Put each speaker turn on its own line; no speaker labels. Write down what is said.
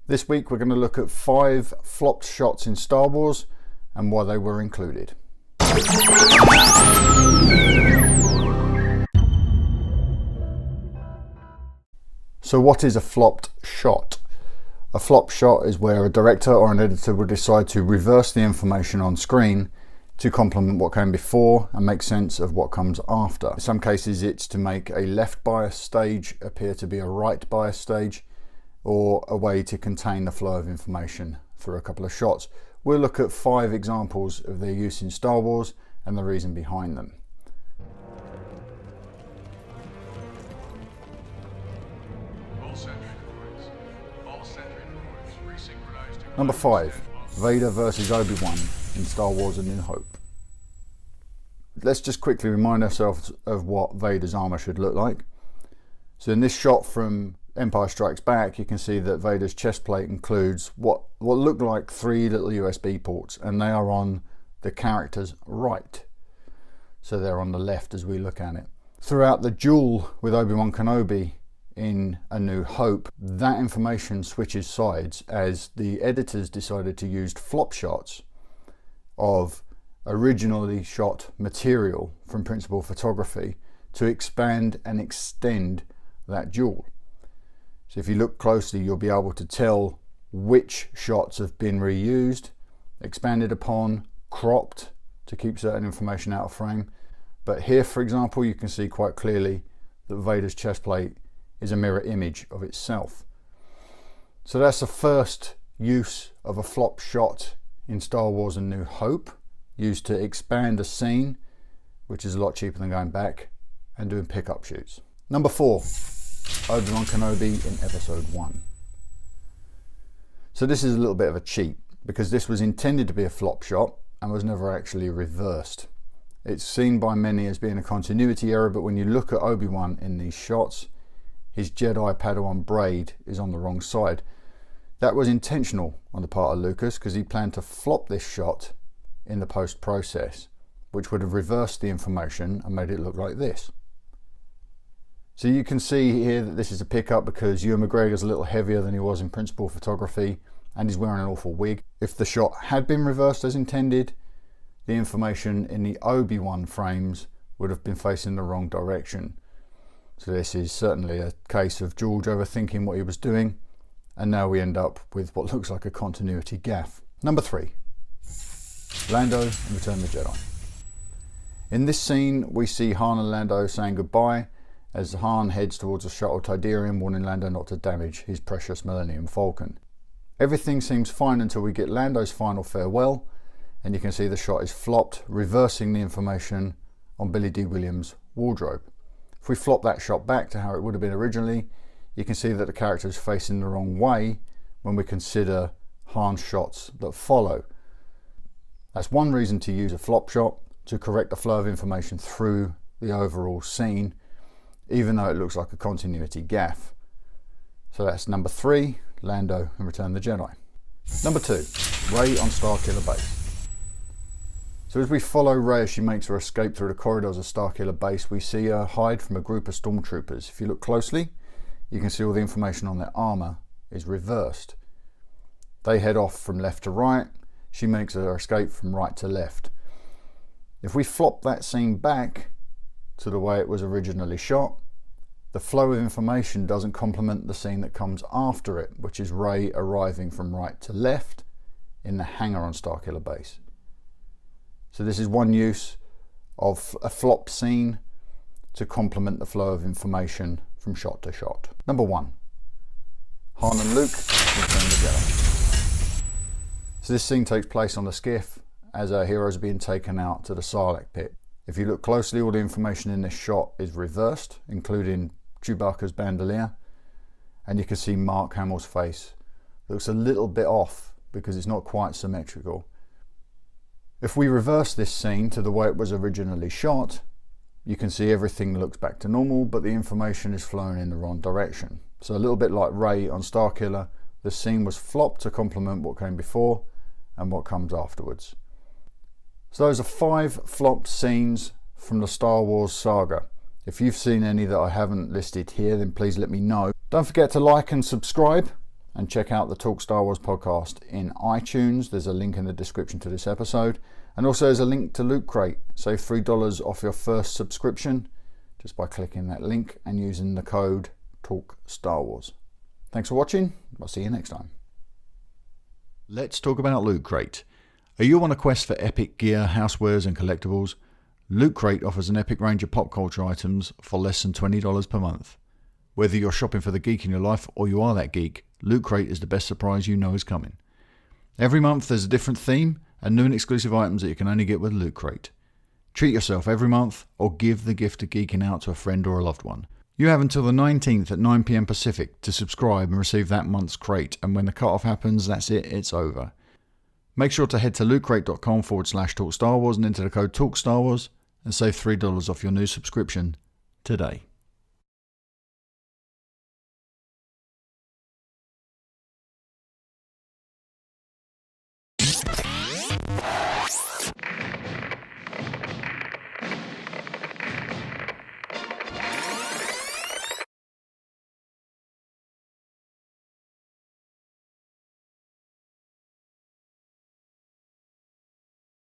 This week we're going to look at 5 flopped shots in Star Wars and why they were included. So what is a flopped shot? A flop shot is where a director or an editor will decide to reverse the information on screen to complement what came before and make sense of what comes after. In some cases it's to make a left bias stage appear to be a right bias stage, or a way to contain the flow of information through a couple of shots. We'll look at 5 examples of their use in Star Wars and the reason behind them. Number 5, Vader versus Obi-Wan in Star Wars A New Hope. Let's just quickly remind ourselves of what Vader's armor should look like. So in this shot from Empire Strikes Back, you can see that Vader's chest plate includes what look like 3 little USB ports, and they are on the character's right. So they're on the left as we look at it. Throughout the duel with ObiWan Kenobi in A New Hope, that information switches sides as the editors decided to use flop shots of originally shot material from principal photography to expand and extend that duel. So if you look closely, you'll be able to tell which shots have been reused, expanded upon, cropped to keep certain information out of frame. But here, for example, you can see quite clearly that Vader's chest plate is a mirror image of itself. So that's the first use of a flop shot in Star Wars A New Hope, used to expand a scene, which is a lot cheaper than going back and doing pickup shoots. Number 4. ObiWan Kenobi in Episode 1. So this is a little bit of a cheat, because this was intended to be a flop shot and was never actually reversed. It's seen by many as being a continuity error, but when you look at Obi-Wan in these shots, his Jedi Padawan braid is on the wrong side. That was intentional on the part of Lucas, because he planned to flop this shot in the post process, which would have reversed the information and made it look like this. So you can see here that this is a pickup because Ewan McGregor's a little heavier than he was in principal photography, and he's wearing an awful wig. If the shot had been reversed as intended, the information in the Obi-Wan frames would have been facing the wrong direction. So this is certainly a case of George overthinking what he was doing, and now we end up with what looks like a continuity gaffe. Number 3, Lando and Return of the Jedi. In this scene we see Han and Lando saying goodbye as Han heads towards a shuttle Tidarium, warning Lando not to damage his precious Millennium Falcon. Everything seems fine until we get Lando's final farewell, and you can see the shot is flopped, reversing the information on Billy D. Williams' wardrobe. If we flop that shot back to how it would have been originally, you can see that the character is facing the wrong way when we consider Han's shots that follow. That's one reason to use a flop shot, to correct the flow of information through the overall scene, even though it looks like a continuity gaffe. So that's number 3, Lando and Return of the Jedi. Number 2, Rey on Starkiller Base. So as we follow Rey as she makes her escape through the corridors of Starkiller Base, we see her hide from a group of stormtroopers. If you look closely, you can see all the information on their armor is reversed. They head off from left to right. She makes her escape from right to left. If we flop that scene back to the way it was originally shot, the flow of information doesn't complement the scene that comes after it, which is Rey arriving from right to left in the hangar on Starkiller Base. So this is one use of a flop scene to complement the flow of information from shot to shot. Number 1, Han and Luke Return of the Jedi. So this scene takes place on the skiff as our heroes are being taken out to the Sarlacc pit. If you look closely, all the information in this shot is reversed, including Chewbacca's bandolier, and you can see Mark Hamill's face. It looks a little bit off because it's not quite symmetrical. If we reverse this scene to the way it was originally shot, you can see everything looks back to normal, but the information is flowing in the wrong direction. So a little bit like Rey on Starkiller, the scene was flopped to complement what came before and what comes afterwards. So those are 5 flopped scenes from the Star Wars saga. If you've seen any that I haven't listed here, then please let me know. Don't forget to like and subscribe, and check out the Talk Star Wars podcast in iTunes. There's a link in the description to this episode. And also there's a link to Loot Crate. Save $3 off your first subscription just by clicking that link and using the code Talk Star Wars. Thanks for watching. I'll see you next time. Let's talk about Loot Crate. Are you on a quest for epic gear, housewares and collectibles? Loot Crate offers an epic range of pop culture items for less than $20 per month. Whether you're shopping for the geek in your life or you are that geek, Loot Crate is the best surprise you know is coming. Every month there's a different theme and new and exclusive items that you can only get with Loot Crate. Treat yourself every month or give the gift of geeking out to a friend or a loved one. You have until the 19th at 9 PM Pacific to subscribe and receive that month's crate, and when the cut-off happens, that's it, it's over. Make sure to head to lootcrate.com/TalkStarWars and enter the code TalkStarWars and save $3 off your new subscription today.